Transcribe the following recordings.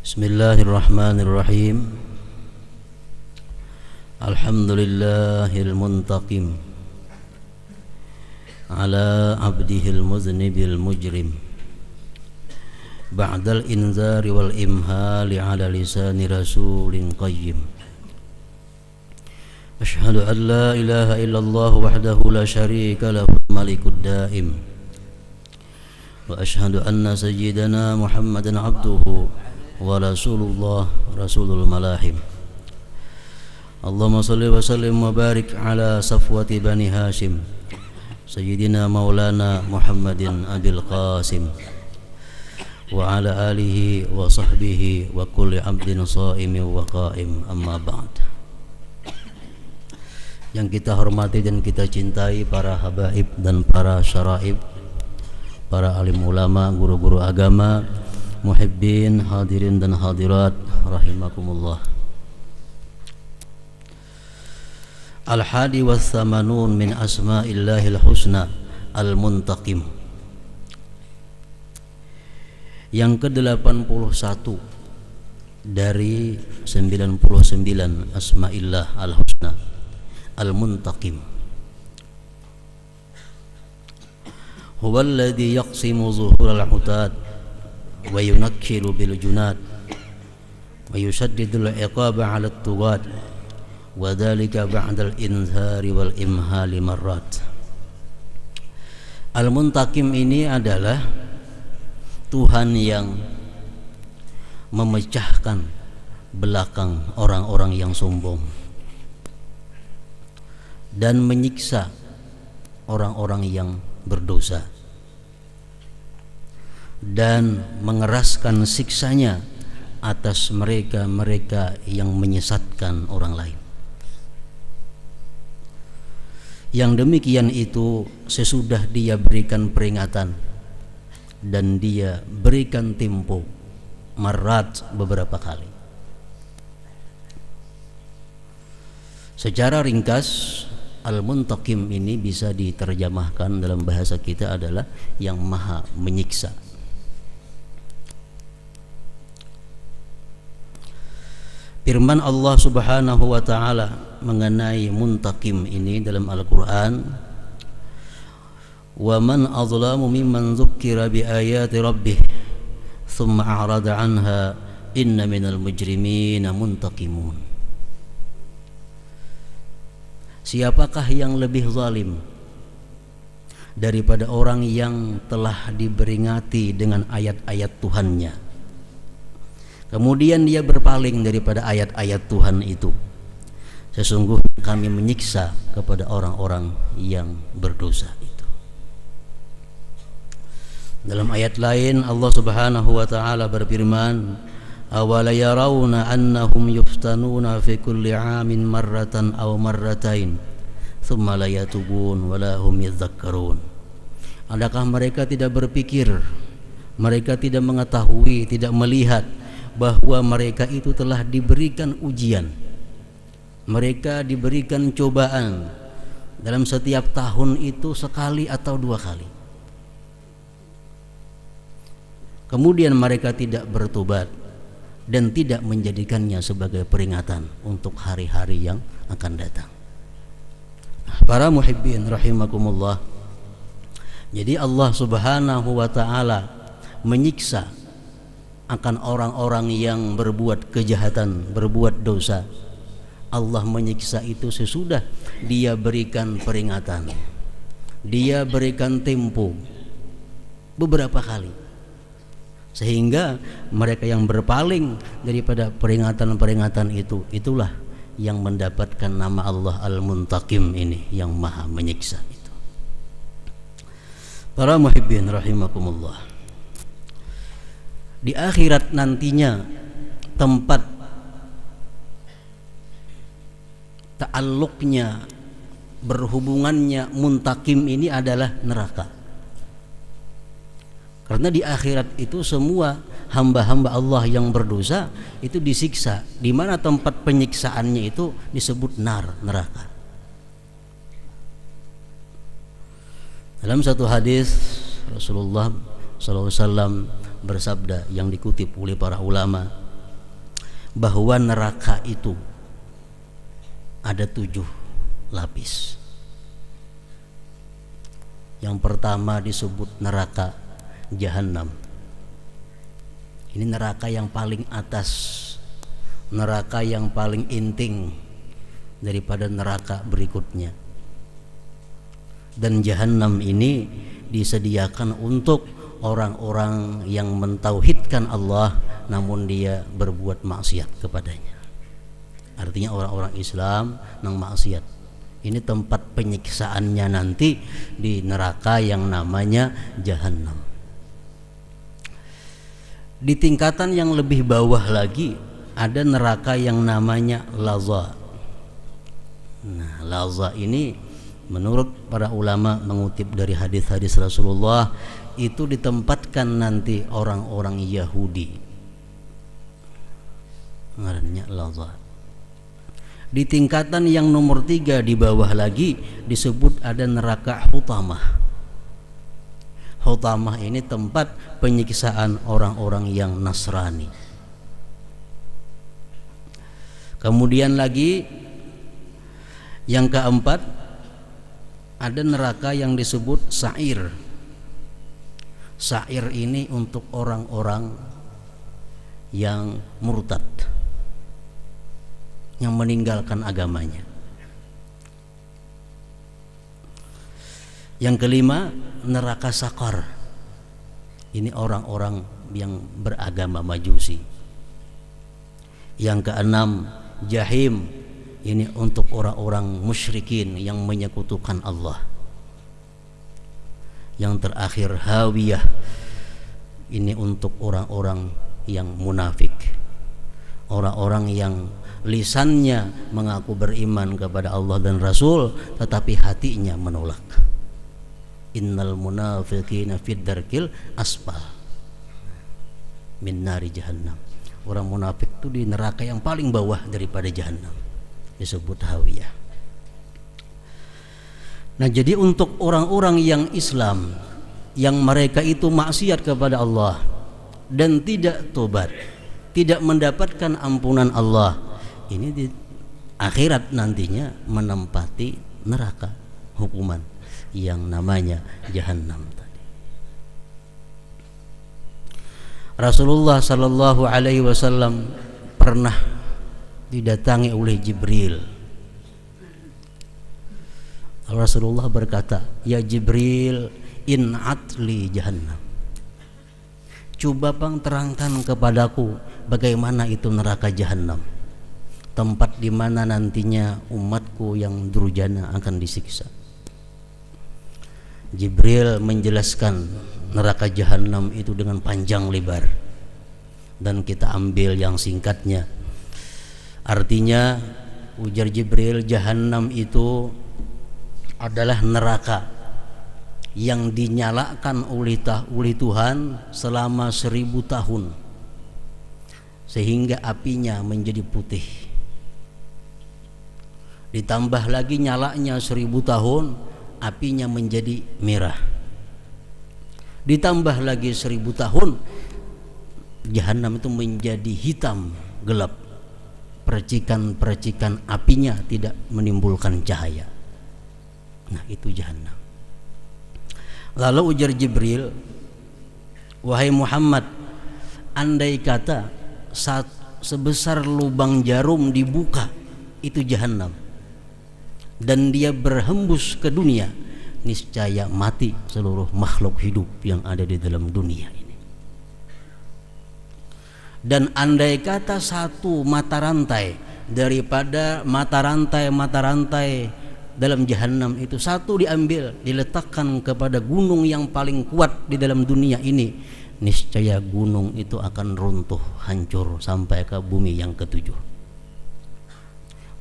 Bismillahirrahmanirrahim. Alhamdulillahil muntaqim ala abdihil muznibil mujrim ba'dal inzari wal imhali ala lisani rasulin qayyim. Ashhadu an la ilaha illallah wahdahu la syarika lahul malikud daim wa ashhadu anna sayyidana Muhammadan abduhu wa rasulullah rasulul malahim. Allahumma salli wa sallim wa barik ala safwati bani Hashim sayyidina maulana Muhammadin abil qasim wa ala alihi wa sahbihi wa kulli abdin sa'imin wa qa'im, amma ba'd. Yang kita hormati dan kita cintai para habaib dan para syaraib, para alim ulama, guru-guru agama, muhibbin, hadirin dan hadirat rahimakumullah. Al-hadi wa thamanun min asma'illahil husna al-muntaqim. Yang ke-81 dari 99 asma'illah al-husna al-muntaqim. Huwa alladhi yaqsimu zuhur al-hutad wa yunakkilu bil junad wa yushaddidu al-iqaba 'ala at-tughad wa dhalika ba'da al-inzari wal imhali marrat. Al-Muntaqim ini adalah Tuhan yang memecahkan belakang orang-orang yang sombong dan menyiksa orang-orang yang berdosa dan mengeraskan siksanya atas mereka-mereka yang menyesatkan orang lain. Yang demikian itu sesudah dia berikan peringatan dan dia berikan tempo marat beberapa kali. Secara ringkas, Al-Muntaqim ini bisa diterjemahkan dalam bahasa kita adalah yang maha menyiksa. Firman Allah Subhanahu wa taala mengenai Muntaqim ini dalam Al-Qur'an, "Wa man azlamu mimman dzukkira bi ayati rabbih tsumma a'rada 'anha inna minal mujrimina muntaqimun." Siapakah yang lebih zalim daripada orang yang telah diperingati dengan ayat-ayat Tuhannya, kemudian dia berpaling daripada ayat-ayat Tuhan itu? Sesungguhnya kami menyiksa kepada orang-orang yang berdosa itu. Dalam ayat lain Allah Subhanahu wa taala berfirman, "Awala yarawna annahum yuftanuna fi kulli 'amin marratan aw marratain thumma la yatubun wa la hum yadhakkarun." Adakah mereka tidak berpikir, mereka tidak mengetahui, tidak melihat bahwa mereka itu telah diberikan ujian, mereka diberikan cobaan dalam setiap tahun itu sekali atau dua kali, kemudian mereka tidak bertobat dan tidak menjadikannya sebagai peringatan untuk hari-hari yang akan datang. Para muhibbin rahimakumullah, jadi Allah Subhanahu wa taala menyiksa akan orang-orang yang berbuat kejahatan, berbuat dosa. Allah menyiksa itu sesudah dia berikan peringatan, dia berikan tempo beberapa kali, sehingga mereka yang berpaling daripada peringatan-peringatan itu, itulah yang mendapatkan nama Allah Al-Muntaqim ini, yang maha menyiksa itu. Para muhibbin rahimakumullah, di akhirat nantinya tempat ta'alluqnya, berhubungannya Muntaqim ini adalah neraka. Karena di akhirat itu semua hamba-hamba Allah yang berdosa itu disiksa, di mana tempat penyiksaannya itu disebut neraka. Dalam satu hadis Rasulullah SAW bersabda yang dikutip oleh para ulama, bahwa neraka itu ada 7 lapis. Yang pertama disebut neraka Jahannam. Ini neraka yang paling atas, neraka yang paling inting daripada neraka berikutnya. Dan Jahannam ini disediakan untuk orang-orang yang mentauhidkan Allah namun dia berbuat maksiat kepadanya. Artinya orang-orang Islam nang maksiat. Ini tempat penyiksaannya nanti di neraka yang namanya Jahannam. Di tingkatan yang lebih bawah lagi ada neraka yang namanya Laza. Nah, Laza ini menurut para ulama mengutip dari hadis-hadis Rasulullah itu ditempatkan nanti orang-orang Yahudi. Ngarannya Laza. Di tingkatan yang nomor 3 di bawah lagi disebut ada neraka Hutamah. Hutamah ini tempat penyiksaan orang-orang yang Nasrani. Kemudian lagi yang keempat ada neraka yang disebut Sa'ir. Sa'ir ini untuk orang-orang yang murtad, yang meninggalkan agamanya. Yang kelima neraka Sakar. Ini orang-orang yang beragama Majusi. Yang keenam Jahim. Ini untuk orang-orang musyrikin yang menyekutukan Allah. Yang terakhir Hawiyah. Ini untuk orang-orang yang munafik, orang-orang yang lisannya mengaku beriman kepada Allah dan Rasul tetapi hatinya menolak. Innal munafiqina fid darkil asfal min nari jahannam. Orang munafik itu di neraka yang paling bawah daripada jahannam, disebut Hawiyah. Nah, jadi untuk orang-orang yang Islam yang mereka itu maksiat kepada Allah dan tidak tobat, tidak mendapatkan ampunan Allah, ini di akhirat nantinya menempati neraka hukuman yang namanya Jahannam tadi. Rasulullah sallallahu alaihi wasallam pernah didatangi oleh Jibril. Rasulullah berkata, "Ya Jibril, in'atli Jahannam." Coba bang terangkan kepadaku bagaimana itu neraka Jahannam, tempat di mana nantinya umatku yang durjana akan disiksa. Jibril menjelaskan neraka Jahannam itu dengan panjang lebar, dan kita ambil yang singkatnya. Artinya, ujar Jibril, Jahannam itu adalah neraka yang dinyalakan oleh Tuhan selama 1000 tahun sehingga apinya menjadi putih. Ditambah lagi nyalanya 1000 tahun, apinya menjadi merah. Ditambah lagi 1000 tahun, Jahannam itu menjadi hitam gelap. Percikan-percikan apinya tidak menimbulkan cahaya. Nah, itu Jahannam. Lalu ujar Jibril, "Wahai Muhammad, andai kata sebesar lubang jarum dibuka, itu Jahannam, dan dia berhembus ke dunia, niscaya mati seluruh makhluk hidup yang ada di dalam dunia ini. Dan andai kata satu mata rantai daripada mata rantai dalam Jahannam itu satu diambil, diletakkan kepada gunung yang paling kuat di dalam dunia ini, niscaya gunung itu akan runtuh, hancur sampai ke bumi yang ke-7.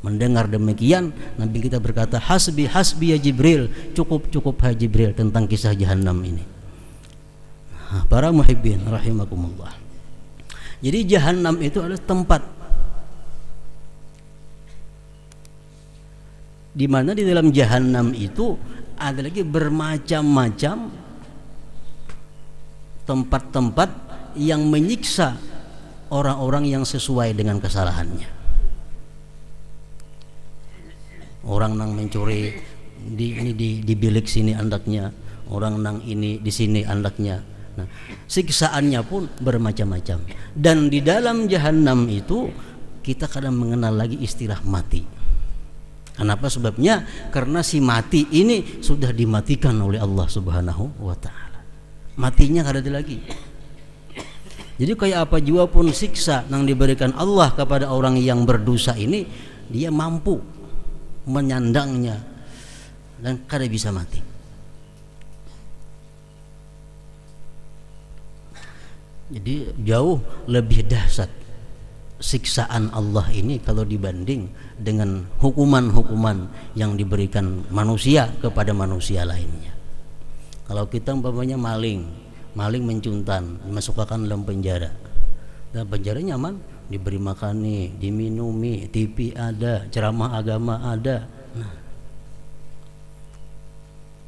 Mendengar demikian, Nabi kita berkata, "Hasbi ya Jibril." Cukup hai Jibril tentang kisah Jahannam ini. Para muhibbin rahimakumullah. Jadi Jahannam itu adalah tempat di mana di dalam Jahannam itu ada lagi bermacam-macam tempat-tempat yang menyiksa orang-orang yang sesuai dengan kesalahannya. Orang nang mencuri di bilik sini andaknya, orang nang ini di sini andaknya. Nah, siksaannya pun bermacam-macam. Dan di dalam jahanam itu kita kadang mengenal lagi istilah mati. Kenapa sebabnya? Karena si mati ini sudah dimatikan oleh Allah Subhanahu wa taala. Matinya kada ada lagi. Jadi kayak apa jua pun siksa yang diberikan Allah kepada orang yang berdosa ini, dia mampu menyandangnya dan kada bisa mati. Jadi jauh lebih dahsyat siksaan Allah ini kalau dibanding dengan hukuman-hukuman yang diberikan manusia kepada manusia lainnya. Kalau kita umpamanya maling mencuntan, dimasukkan dalam penjara. Dalam penjara nyaman, diberi makan nih, diminumi, TV ada, ceramah agama ada. Nah,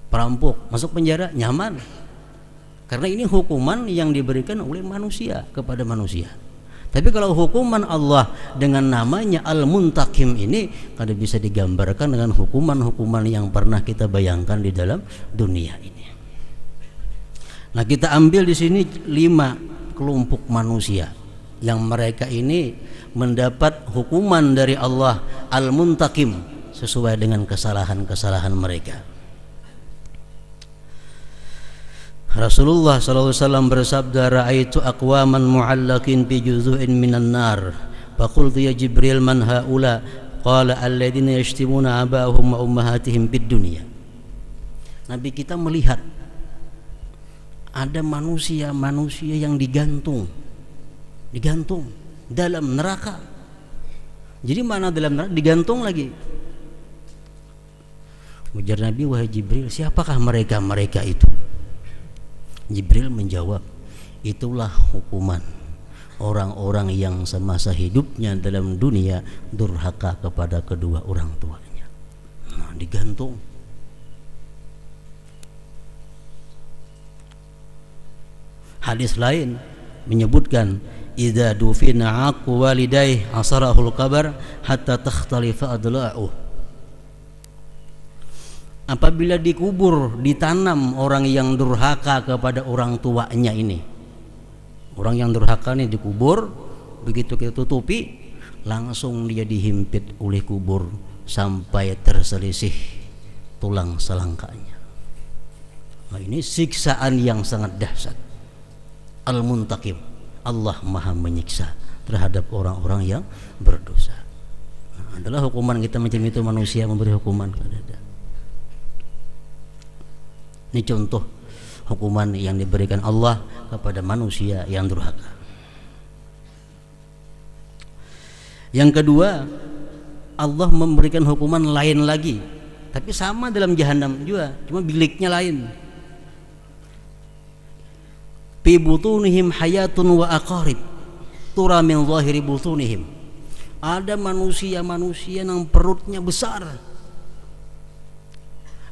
perampok masuk penjara nyaman. Karena ini hukuman yang diberikan oleh manusia kepada manusia. Tapi kalau hukuman Allah dengan namanya Al-Muntakim ini kada bisa digambarkan dengan hukuman-hukuman yang pernah kita bayangkan di dalam dunia ini. Nah, kita ambil di sini 5 kelompok manusia yang mereka ini mendapat hukuman dari Allah Al-Muntakim sesuai dengan kesalahan-kesalahan mereka. Rasulullah SAW bersabda, ra'aitu aqwaman mu'allaqin bi juzu'in minan nar. Faqultu ya Jibril man haula? Qala alladziina yashtimuna abahum wa ummahatihim fid dunya. Nabi kita melihat ada manusia-manusia yang digantung dalam neraka. Jadi mana dalam neraka? Digantung lagi. Ujar Nabi, wahai Jibril, siapakah mereka itu? Jibril menjawab, itulah hukuman orang-orang yang semasa hidupnya dalam dunia durhaka kepada kedua orang tuanya. Nah, digantung. Hadis lain menyebutkan, idza dufina aqu walidayhi asarahul qabar hatta takhtalifa adla'uh. Apabila dikubur, ditanam orang yang durhaka kepada orang tuanya ini. Orang yang durhaka ini dikubur, begitu kita tutupi, langsung dia dihimpit oleh kubur sampai terselisih tulang selangkanya. Nah, ini siksaan yang sangat dahsyat. Al-Muntakim, Allah Maha menyiksa terhadap orang-orang yang berdosa. Nah, adalah hukuman kita macam itu, manusia memberi hukuman kepada. Ini contoh hukuman yang diberikan Allah kepada manusia yang durhaka. Yang kedua, Allah memberikan hukuman lain lagi, tapi sama dalam jahanam juga, cuma biliknya lain. Fi butunihim hayatun wa aqarib tura min zahiri butunihim. Ada manusia-manusia yang perutnya besar,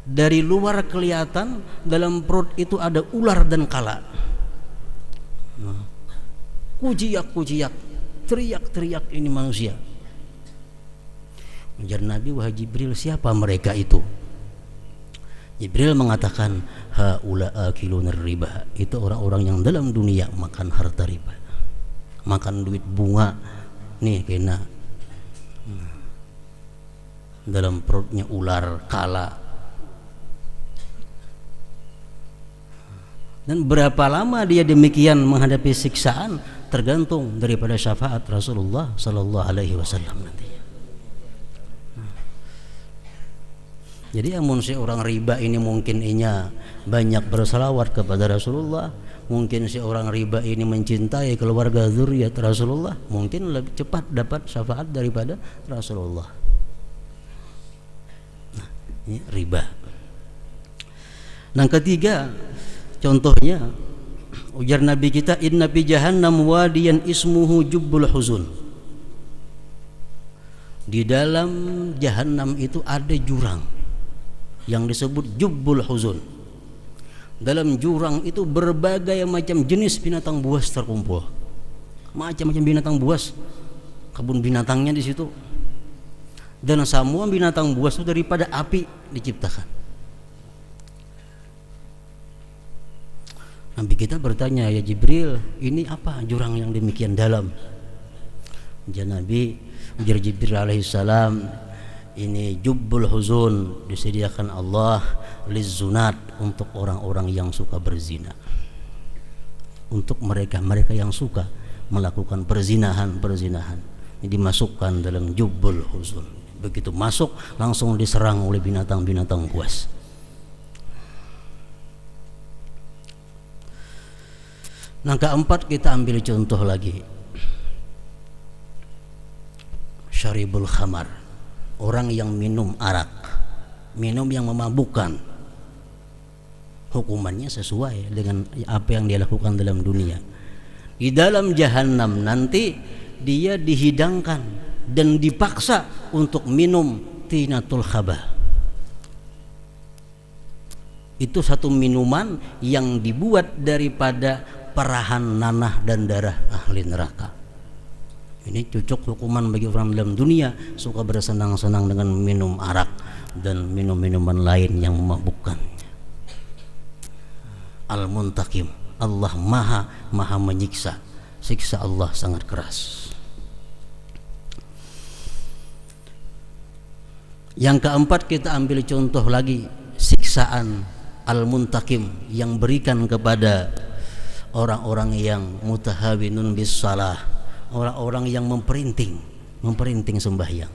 dari luar kelihatan, dalam perut itu ada ular dan kala. Nah, kujiak, teriak ini manusia. Ujar Nabi, wahai Jibril, siapa mereka itu? Jibril mengatakan, haula akilun riba. Itu orang-orang yang dalam dunia makan harta riba, makan duit bunga. Nih kena dalam perutnya ular, kala. Dan berapa lama dia demikian menghadapi siksaan tergantung daripada syafaat Rasulullah sallallahu alaihi wasallam nanti. Jadi amun si orang riba ini mungkin inya banyak berselawat kepada Rasulullah, mungkin si orang riba ini mencintai keluarga zuriat Rasulullah, mungkin lebih cepat dapat syafaat daripada Rasulullah. Nah, ini riba. Yang ketiga, contohnya, ujar Nabi kita, inna fi jahannam wadiyan ismuhu jubbul huzun. Di dalam jahanam itu ada jurang yang disebut jubbul huzun. Dalam jurang itu berbagai macam jenis binatang buas terkumpul. macam-macam binatang buas, kebun binatangnya di situ. Dan semua binatang buas itu daripada api diciptakan. Nabi kita bertanya, ya Jibril, ini apa jurang yang demikian dalam? Nabi ujar Jibril alaihissalam, ini jubbul huzun, disediakan Allah lizzunat, untuk orang-orang yang suka berzina, untuk mereka yang suka melakukan perzinahan, ini dimasukkan dalam jubbul huzun. Begitu masuk langsung diserang oleh binatang-binatang buas. Nah, keempat kita ambil contoh lagi, syaribul khamar, orang yang minum arak, minum yang memabukkan. Hukumannya sesuai dengan apa yang dia lakukan dalam dunia. Di dalam jahanam nanti dia dihidangkan dan dipaksa untuk minum tinatul khabah. Itu satu minuman yang dibuat daripada perahan nanah dan darah ahli neraka. Ini cocok hukuman bagi orang dalam dunia suka bersenang-senang dengan minum arak dan minum-minuman lain yang memabukkan. Al-Muntakim, Allah maha menyiksa. Siksa Allah sangat keras. Yang keempat kita ambil contoh lagi, siksaan Al-Muntakim yang berikan kepada orang-orang yang mutahawinun bis salah, orang-orang yang memperinting sembahyang.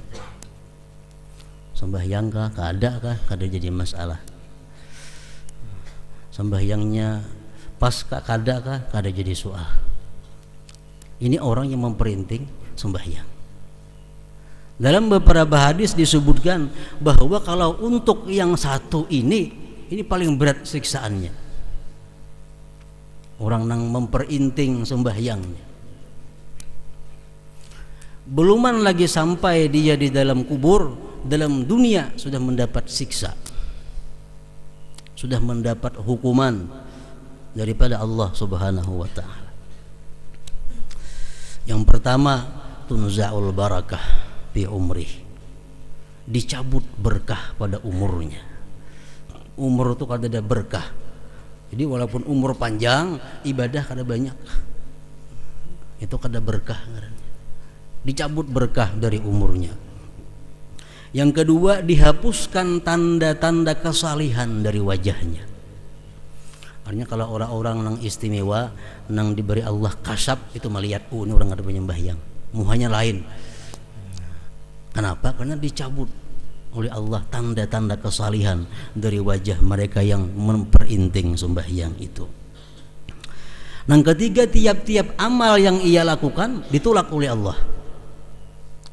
Sembahyang kada jadi masalah. Sembahyangnya pas kada jadi soal. Ini orang yang memperinting sembahyang. Dalam beberapa hadis disebutkan bahwa kalau untuk yang satu ini paling berat siksaannya. Orang yang memperinting sembahyangnya. Beluman lagi sampai dia di dalam kubur, dalam dunia sudah mendapat siksa, sudah mendapat hukuman daripada Allah Subhanahu wa ta'ala. Yang pertama, tunza'ul barakah fi umrih, dicabut berkah pada umurnya. Umur itu kada ada berkah. Jadi walaupun umur panjang, ibadah kada banyak, itu kada berkah. Dicabut berkah dari umurnya. Yang kedua, dihapuskan tanda-tanda kesalihan dari wajahnya. Artinya kalau orang-orang yang istimewa, yang diberi Allah kasab, itu melihat, ini orang ada penyembahyang, muhanya lain. Kenapa? Karena dicabut oleh Allah tanda-tanda kesalihan dari wajah mereka yang memperinting sembahyang itu. Yang ketiga, tiap-tiap amal yang ia lakukan ditolak oleh Allah.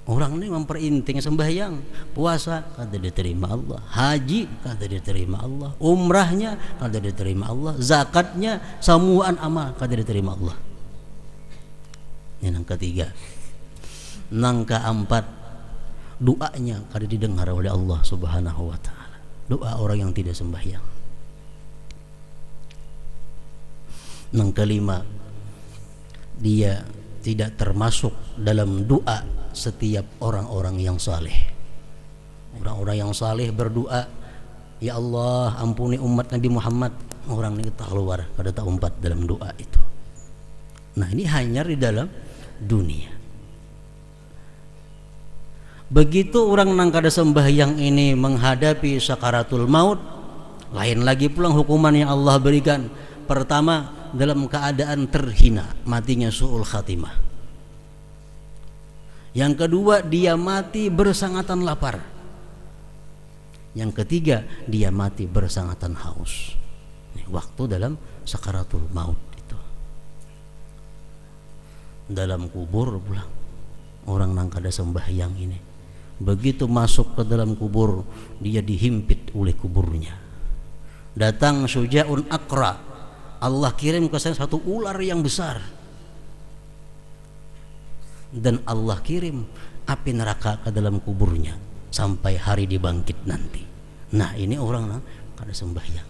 Orang ini memperinting sembahyang, puasa kada diterima Allah, haji kada diterima Allah, umrahnya kada diterima Allah, zakatnya, samuan amal kada diterima Allah. Ini yang ketiga. Yang keempat, doanya kada didengar oleh Allah Subhanahu wa ta'ala. Doa orang yang tidak sembahyang. Yang kelima, dia tidak termasuk dalam doa setiap orang-orang yang saleh. Orang-orang yang saleh berdoa, ya Allah ampuni umat Nabi Muhammad, orang ini tak keluar kada tak umpat dalam doa itu. Nah, ini hanya di dalam dunia. Begitu orang nang kada sembahyang ini menghadapi sakaratul maut, lain lagi pulang hukuman yang Allah berikan. Pertama, dalam keadaan terhina, matinya su'ul khatimah. Yang kedua, dia mati bersangatan lapar. Yang ketiga, dia mati bersangatan haus. Waktu dalam sakaratul maut itu. Dalam kubur pulang orang nang kada sembahyang ini, begitu masuk ke dalam kubur, dia dihimpit oleh kuburnya. Datang syuja'un akra, Allah kirim ke sana satu ular yang besar, dan Allah kirim api neraka ke dalam kuburnya sampai hari dibangkit nanti. Nah, ini orang nang kada sembahyang.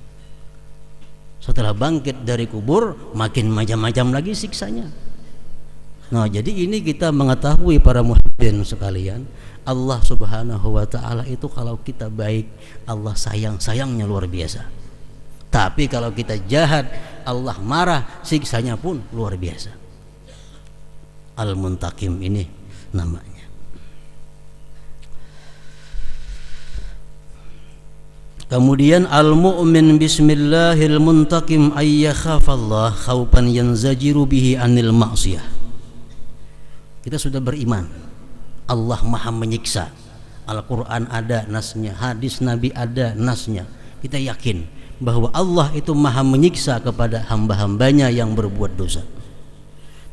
Setelah bangkit dari kubur, makin macam-macam lagi siksanya. Nah, jadi ini kita mengetahui para muhibbin sekalian, Allah Subhanahu wa taala itu kalau kita baik, Allah sayangnya luar biasa. Tapi kalau kita jahat, Allah marah, siksanya pun luar biasa. Al-Muntakim ini namanya. Kemudian al-mu'min bismillahil muntakim ay yakhafallah khaufan yanzajiru bihi anil ma'siyah. Kita sudah beriman Allah Maha menyiksa. Al-Quran ada nasnya, hadis Nabi ada nasnya. Kita yakin bahwa Allah itu Maha menyiksa kepada hamba-hambanya yang berbuat dosa.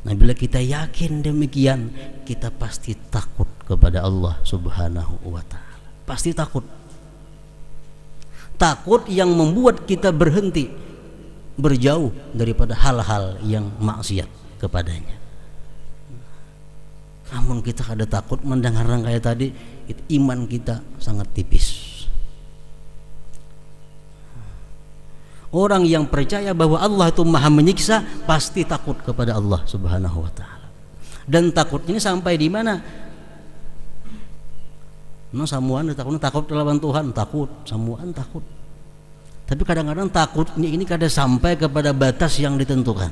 Nah, bila kita yakin demikian, kita pasti takut kepada Allah Subhanahu wa ta'ala. Pasti takut. Takut yang membuat kita berhenti, berjauh daripada hal-hal yang maksiat kepadanya. Namun kita ada takut mendengar kayak tadi, iman kita sangat tipis. Orang yang percaya bahwa Allah itu Maha menyiksa pasti takut kepada Allah Subhanahu wa taala. Dan takut ini sampai di mana? Nah, samuan takut lawan Tuhan, takut, samuan takut. Tapi kadang-kadang takutnya ini kadang sampai kepada batas yang ditentukan.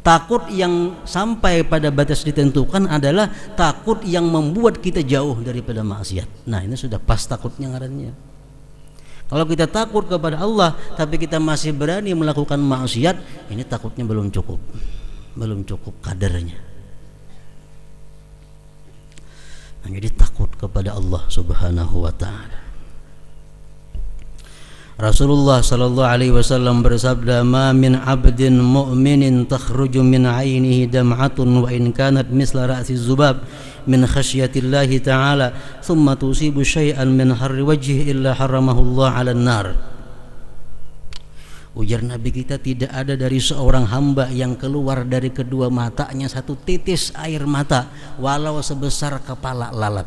Takut yang sampai pada batas ditentukan adalah takut yang membuat kita jauh daripada maksiat. Nah, ini sudah pas takutnya ngarannya. Kalau kita takut kepada Allah tapi kita masih berani melakukan maksiat, ini takutnya belum cukup kadarnya. Nah, jadi takut kepada Allah Subhanahu wa taala. Rasulullah sallallahu alaihi wasallam bersabda, "Ma min 'abdin mu'minin takhruju min 'ainihi dam'atun wa in kanat misla ra'si dzubab min khasyatillahi ta'ala, thumma tusibu syai'an min harri wajhihi illa haramahu Allah 'alan nar." Ujar Nabi kita, tidak ada dari seorang hamba yang keluar dari kedua matanya satu titis air mata walau sebesar kepala lalat.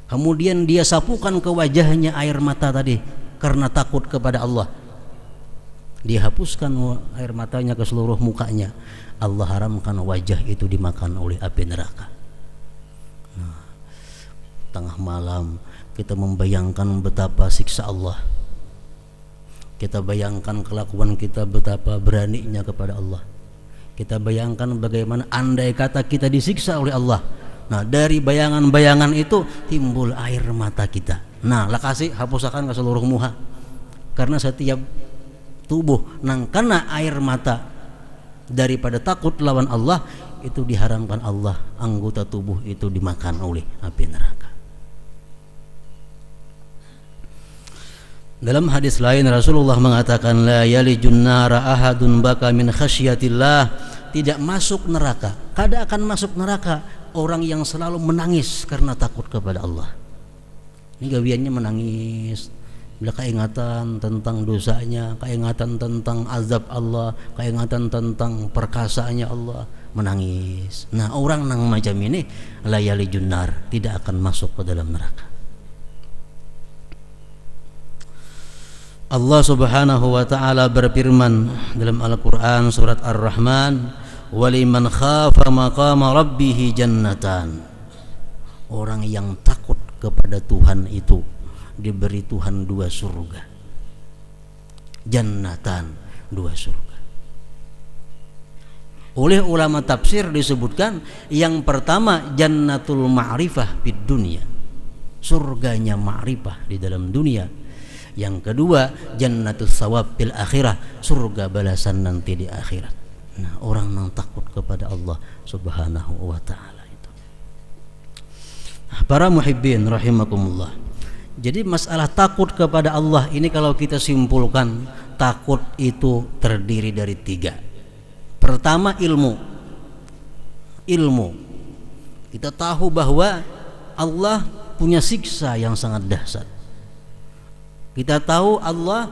Kemudian dia sapukan ke wajahnya air mata tadi karena takut kepada Allah. Dia hapuskan air matanya ke seluruh mukanya. Allah haramkan wajah itu dimakan oleh api neraka. Nah, tengah malam kita membayangkan betapa siksa Allah. Kita bayangkan kelakuan kita betapa beraninya kepada Allah. Kita bayangkan bagaimana andai kata kita disiksa oleh Allah. Nah, dari bayangan-bayangan itu timbul air mata kita. Nah, lakasi hapusakan ke seluruh muha. Karena setiap tubuh nang kena air mata daripada takut lawan Allah, itu diharamkan Allah anggota tubuh itu dimakan oleh api neraka. Dalam hadis lain Rasulullah mengatakan, la yalijun nara ahadun baka min khasyatillah, tidak masuk neraka, kada akan masuk neraka orang yang selalu menangis karena takut kepada Allah. Ini gawiannya menangis bila keingatan tentang dosanya, keingatan tentang azab Allah, keingatan tentang perkasaannya Allah, menangis. Nah, orang yang macam ini la yalijun nar, tidak akan masuk ke dalam neraka. Allah Subhanahu wa ta'ala berfirman dalam Al-Quran surat Ar-Rahman, waliman khafa maqama rabbih jannatan. Orang yang takut kepada Tuhan itu diberi Tuhan dua surga. Jannatan, dua surga. Oleh ulama tafsir disebutkan yang pertama jannatul ma'rifah fid dunya, surganya ma'rifah di dalam dunia. Yang kedua jannatus sawab fil akhirah, surga balasan nanti di akhirat. Nah, orang yang takut kepada Allah Subhanahu wa ta'ala itu. Para muhibbin rahimakumullah. Jadi masalah takut kepada Allah ini kalau kita simpulkan, takut itu terdiri dari tiga. Pertama ilmu. Kita tahu bahwa Allah punya siksa yang sangat dahsyat. Kita tahu Allah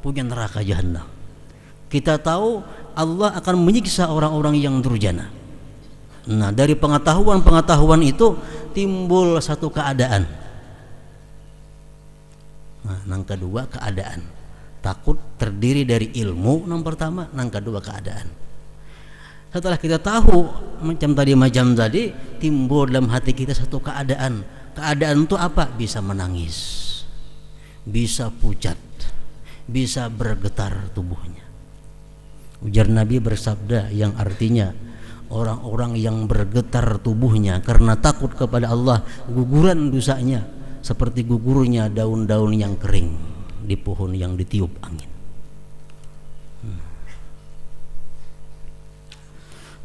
punya neraka jahanam. Kita tahu Allah akan menyiksa orang-orang yang durjana. Nah, dari pengetahuan itu timbul satu keadaan. Nah, yang kedua keadaan. Takut terdiri dari ilmu yang pertama, yang kedua keadaan. Setelah kita tahu macam tadi timbul dalam hati kita satu keadaan. Keadaan itu apa? Bisa menangis, bisa pucat, bisa bergetar tubuhnya. Ujar Nabi bersabda yang artinya orang-orang yang bergetar tubuhnya karena takut kepada Allah, guguran dosanya seperti gugurnya daun-daun yang kering di pohon yang ditiup angin.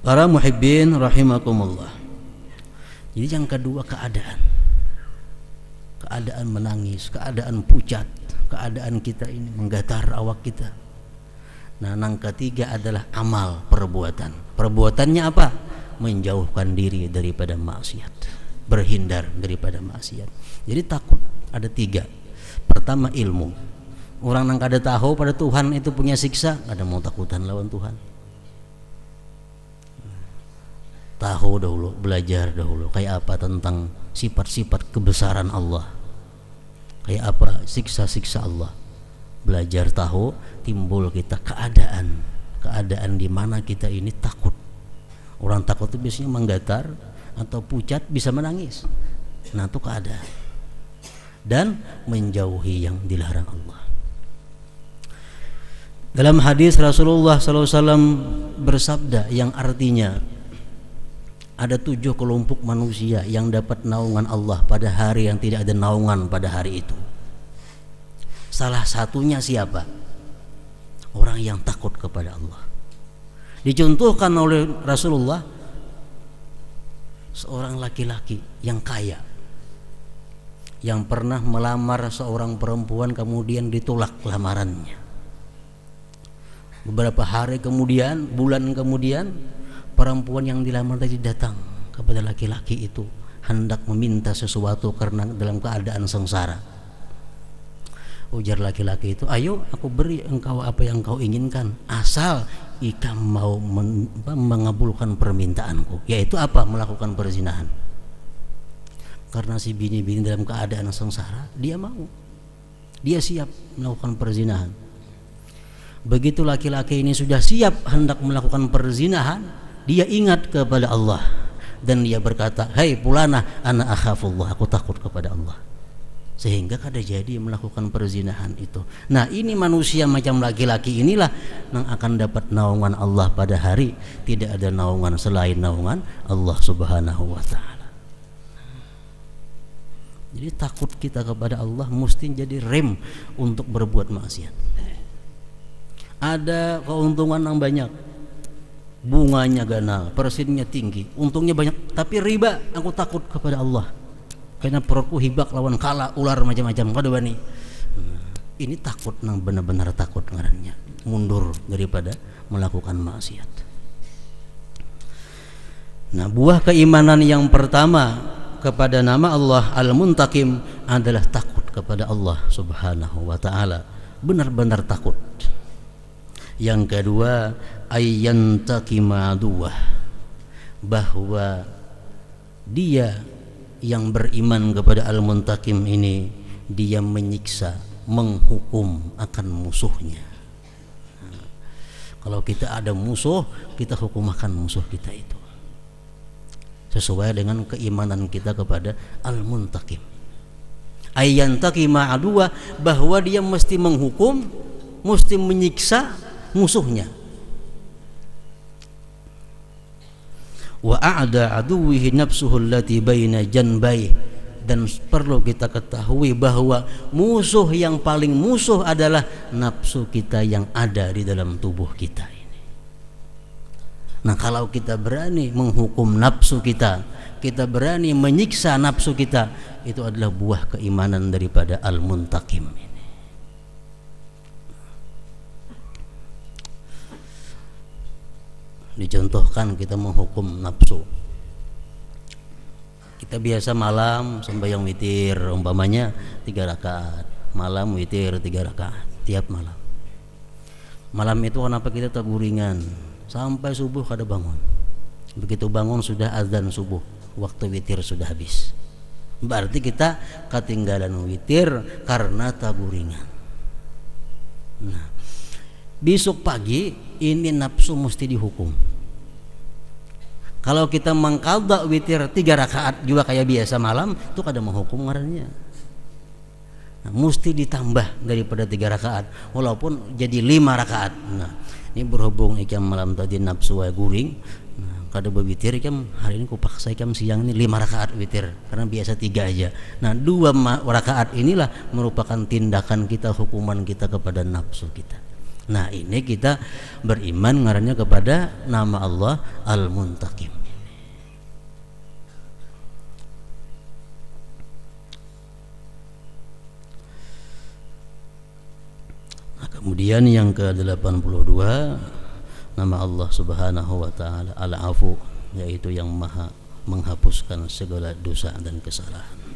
Para muhibbin rahimakumullah. Jadi yang kedua keadaan menangis, keadaan pucat, keadaan kita ini menggetar awak kita. Nah, yang ketiga adalah amal, perbuatan. Perbuatannya apa? Menjauhkan diri daripada maksiat, berhindar daripada maksiat. Jadi takut ada tiga. Pertama ilmu. Orang yang kada tahu pada Tuhan itu punya siksa, ada mau takutan lawan Tuhan. Tahu dahulu, belajar dahulu kayak apa tentang sifat-sifat kebesaran Allah, kayak apa siksa-siksa Allah. Belajar tahu, timbul kita keadaan di mana kita ini takut. Orang takut itu biasanya menggetar atau pucat, bisa menangis. Nah, itu keadaan. Dan menjauhi yang dilarang Allah. Dalam hadis Rasulullah SAW bersabda yang artinya ada 7 kelompok manusia yang dapat naungan Allah pada hari yang tidak ada naungan pada hari itu. Salah satunya siapa? Orang yang takut kepada Allah. Dicontohkan oleh Rasulullah seorang laki-laki yang kaya, yang pernah melamar seorang perempuan kemudian ditolak lamarannya. Beberapa hari kemudian, bulan kemudian, perempuan yang dilamar tadi datang kepada laki-laki itu hendak meminta sesuatu karena dalam keadaan sengsara. Ujar laki-laki itu, ayo aku beri engkau apa yang kau inginkan, asal ikam mau mengabulkan permintaanku, yaitu apa? Melakukan perzinahan. Karena si bini-bini dalam keadaan sengsara, dia mau, dia siap melakukan perzinahan. Begitu laki-laki ini sudah siap hendak melakukan perzinahan, dia ingat kepada Allah dan dia berkata, "Hai fulana, ana akhafullah, aku takut kepada Allah." Sehingga kada jadi melakukan perzinahan itu. Nah, ini manusia macam laki-laki inilah yang akan dapat naungan Allah pada hari tidak ada naungan selain naungan Allah Subhanahu wa taala. Jadi takut kita kepada Allah mesti jadi rem untuk berbuat maksiat. Ada keuntungan yang banyak, bunganya ganal, persennya tinggi, untungnya banyak, tapi riba. Aku takut kepada Allah karena perutku hibak lawan kala, ular macam-macam kada bani. Ini takut nang benar-benar takut ngarannya, mundur daripada melakukan maksiat. Nah, buah keimanan yang pertama kepada nama Allah Al-Muntaqim adalah takut kepada Allah Subhanahu wa taala, benar-benar takut. Yang kedua, ayyantaqima aduwah, bahwa dia yang beriman kepada Al-Muntaqim ini, dia menyiksa, menghukum akan musuhnya. Nah, kalau kita ada musuh, kita hukum akan musuh kita itu sesuai dengan keimanan kita kepada Al-Muntaqim. Ayyantaqima aduwah, bahwa dia mesti menghukum, mesti menyiksa musuhnya. Wa a'da aduwihi nafsuhu allati baina janbai, dan perlu kita ketahui bahwa musuh yang paling musuh adalah nafsu kita yang ada di dalam tubuh kita ini. Nah, kalau kita berani menghukum nafsu kita, kita berani menyiksa nafsu kita, itu adalah buah keimanan daripada Al-Muntaqim ini. Dicontohkan kita menghukum nafsu. Kita biasa malam sembahyang witir, umpamanya 3 rakaat, malam witir 3 rakaat tiap malam. Malam itu kenapa kita taburingan sampai subuh kada bangun. Begitu bangun sudah azan subuh, waktu witir sudah habis. Berarti kita ketinggalan witir karena taburingan. Nah, besok pagi ini nafsu mesti dihukum. Kalau kita mengqadha witir 3 rakaat juga kayak biasa malam, itu kada menghukum ngarannya. Nah, mesti ditambah daripada 3 rakaat walaupun jadi 5 rakaat. Nah, ini berhubung ikam malam tadi nafsu guring, nah, kada berwitir ikam hari ini kupaksa ikam siang ini 5 rakaat witir karena biasa 3 aja. Nah, 2 rakaat inilah merupakan tindakan kita, hukuman kita kepada nafsu kita. Nah, ini kita beriman ngarannya kepada nama Allah Al-Muntaqim. Nah, kemudian yang ke-82 nama Allah Subhanahu wa taala Al-Afu, yaitu yang Maha menghapuskan segala dosa dan kesalahan.